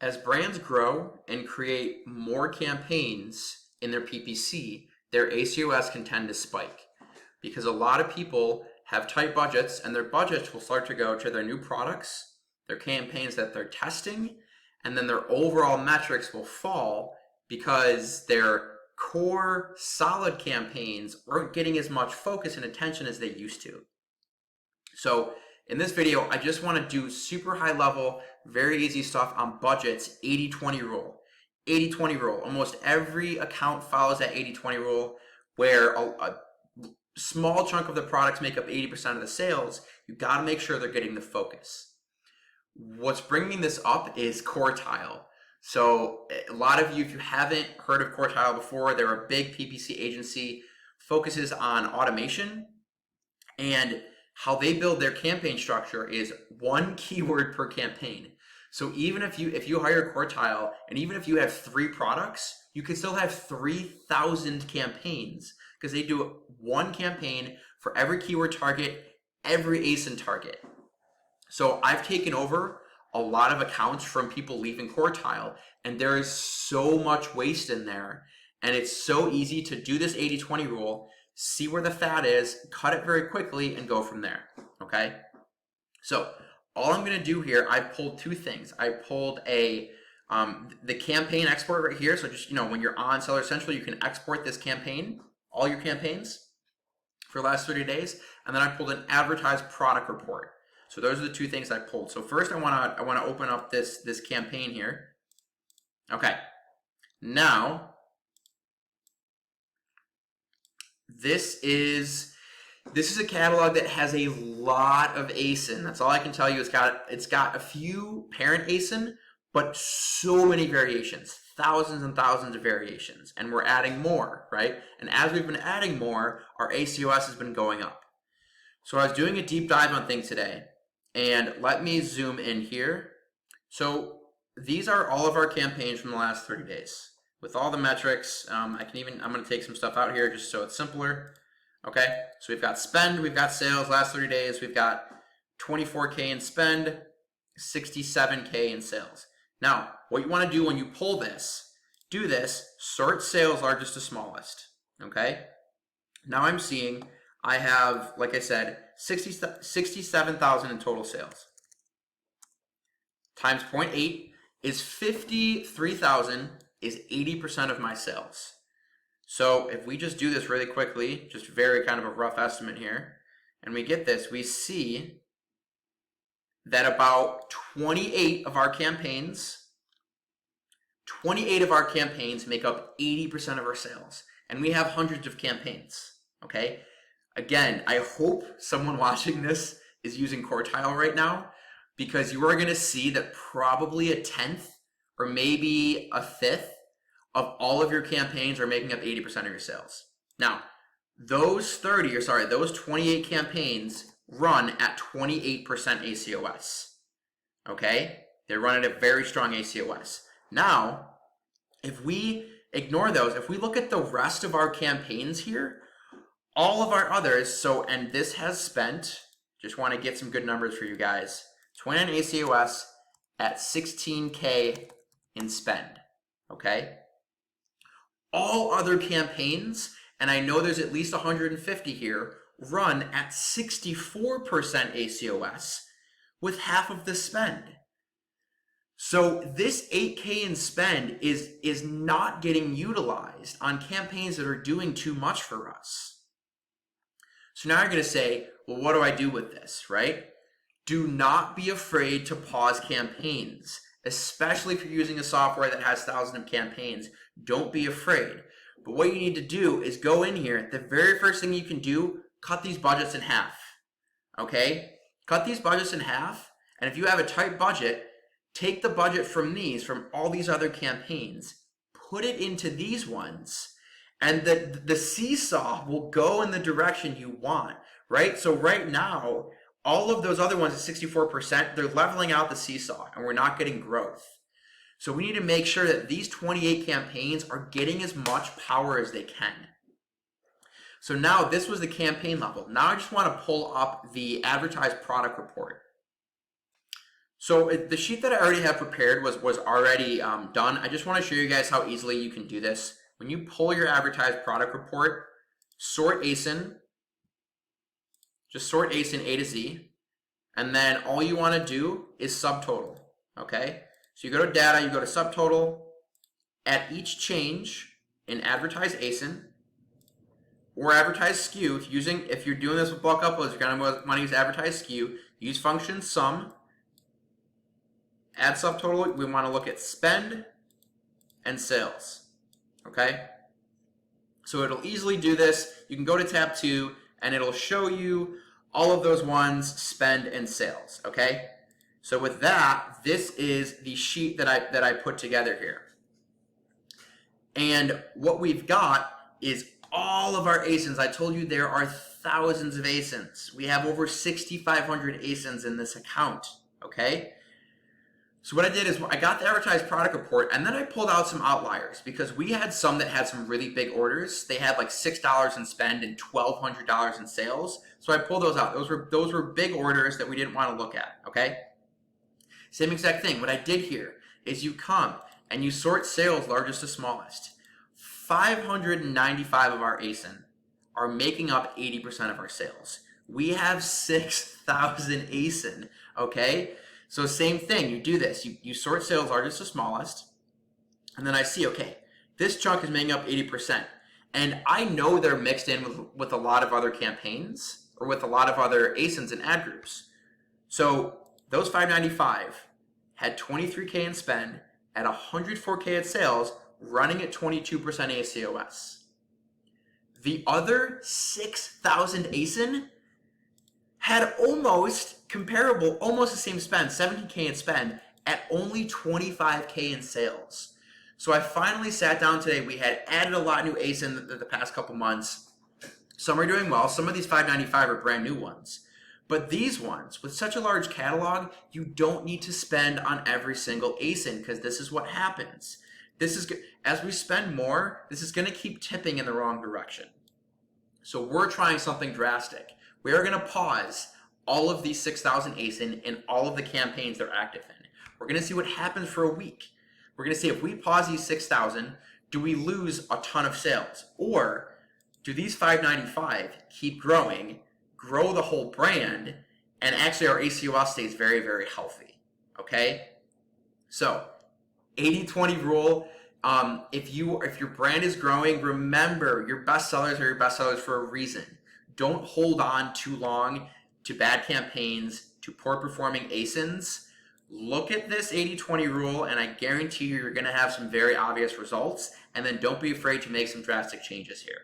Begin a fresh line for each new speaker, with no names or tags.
As brands grow and create more campaigns in their PPC, their ACOS can tend to spike because a lot of people have tight budgets and their budgets will start to go to their new products, their campaigns that they're testing, and then their overall metrics will fall because their core solid campaigns aren't getting as much focus and attention as they used to. So in this video, I just want to do super high level, very easy stuff on budgets, 80-20 rule. 80-20 rule. Almost every account follows that 80-20 rule where a small chunk of the products make up 80% of the sales. You got to make sure they're getting the focus. What's bringing this up is Quartile. So a lot of you, if you haven't heard of Quartile before, they're a big PPC agency, focuses on automation, and how they build their campaign structure is one keyword per campaign. So even if you hire Quartile, and even if you have 3 products, you can still have 3,000 campaigns because they do one campaign for every keyword target, every ASIN target. So I've taken over a lot of accounts from people leaving Quartile, and there is so much waste in there, and it's so easy to do this 80-20 rule, see where the fat is, cut it very quickly, and go from there, okay? So all I'm going to do here, I pulled 2 things. I pulled the campaign export right here. So just, when you're on Seller Central, you can export this campaign, all your campaigns for the last 30 days. And then I pulled an advertised product report. So those are the 2 things I pulled. So first I want to open up this campaign here. Okay. Now, this is a catalog that has a lot of ASIN. That's all I can tell you. It's got a few parent ASIN, but so many variations, thousands and thousands of variations, and we're adding more, right? And as we've been adding more, our ACOS has been going up. So I was doing a deep dive on things today, and let me zoom in here. So these are all of our campaigns from the last 30 days. With all the metrics, I'm going to take some stuff out here just so it's simpler. Okay, so we've got spend, we've got sales, last 30 days, we've got 24K in spend, 67K in sales. Now, what you want to do when you pull this, do this, sort sales largest to smallest, okay? Now I'm seeing I have, like I said, 67,000 in total sales. Times 0.8 is 53,000 is 80% of my sales. So if we just do this really quickly, just very kind of a rough estimate here, and we get this, we see that about 28 of our campaigns make up 80% of our sales. And we have hundreds of campaigns, okay? Again, I hope someone watching this is using Quartile right now, because you are going to see that probably a 10th or maybe a 5th of all of your campaigns are making up 80% of your sales. Now, those 28 campaigns run at 28% ACOS. Okay? They run at a very strong ACOS. Now, if we ignore those, if we look at the rest of our campaigns here, all of our others, and this has spent, just want to get some good numbers for you guys, 29 ACOS at 16K in spend. Okay? All other campaigns, and I know there's at least 150 here, run at 64% ACOS with half of the spend. So this 8K in spend is not getting utilized on campaigns that are doing too much for us. So now you're going to say, well, what do I do with this, right? Do not be afraid to pause campaigns, especially if you're using a software that has thousands of campaigns. Don't be afraid. But what you need to do is go in here. The very first thing you can do, cut these budgets in half. Okay? Cut these budgets in half. And if you have a tight budget, take the budget from all these other campaigns, put it into these ones, and the seesaw will go in the direction you want, right? So right now, all of those other ones at 64%, they're leveling out the seesaw, and we're not getting growth. So we need to make sure that these 28 campaigns are getting as much power as they can. So now this was the campaign level. Now I just want to pull up the advertised product report. So the sheet that I already have prepared was already done. I just want to show you guys how easily you can do this. When you pull your advertised product report, sort ASIN, just sort ASIN A to Z, and then all you want to do is subtotal, okay? So you go to data, you go to subtotal. At each change in advertised ASIN or advertised SKU, if you're doing this with bulk uploads, you're going to want to use advertised SKU, use function sum, add subtotal, we want to look at spend and sales, okay? So it'll easily do this. You can go to tab 2 and it'll show you all of those ones, spend and sales, okay? So with that, this is the sheet that I put together here. And what we've got is all of our ASINs. I told you there are thousands of ASINs. We have over 6,500 ASINs in this account, okay? So what I did is I got the advertised product report and then I pulled out some outliers because we had some that had some really big orders. They had like $6 in spend and $1,200 in sales. So I pulled those out. Those were big orders that we didn't want to look at, okay? Same exact thing. What I did here is you come and you sort sales largest to smallest. 595 of our ASIN are making up 80% of our sales. We have 6,000 ASIN, okay? So same thing, you do this. You sort sales largest to smallest, and then I see, okay, this chunk is making up 80%. And I know they're mixed in with a lot of other campaigns or with a lot of other ASINs and ad groups. So those 595 had 23K in spend, at 104K at sales, running at 22% ACOS. The other 6,000 ASIN had almost comparable, almost the same spend, 17K in spend, at only 25K in sales. So I finally sat down today. We had added a lot of new ASIN the past couple months. Some are doing well. Some of these 595 are brand new ones. But these ones, with such a large catalog, you don't need to spend on every single ASIN because this is what happens. As we spend more, this is going to keep tipping in the wrong direction. So we're trying something drastic. We are going to pause all of these 6,000 ASIN in all of the campaigns they're active in. We're going to see what happens for a week. We're going to see if we pause these 6,000, do we lose a ton of sales? Or do these 595 keep growing, grow the whole brand, and actually our ACOS stays very, very healthy, okay? So 80-20 rule, if your brand is growing, remember your best sellers are your best sellers for a reason. Don't hold on too long to bad campaigns, to poor performing ASINs. Look at this 80-20 rule and I guarantee you're going to have some very obvious results, and then don't be afraid to make some drastic changes here.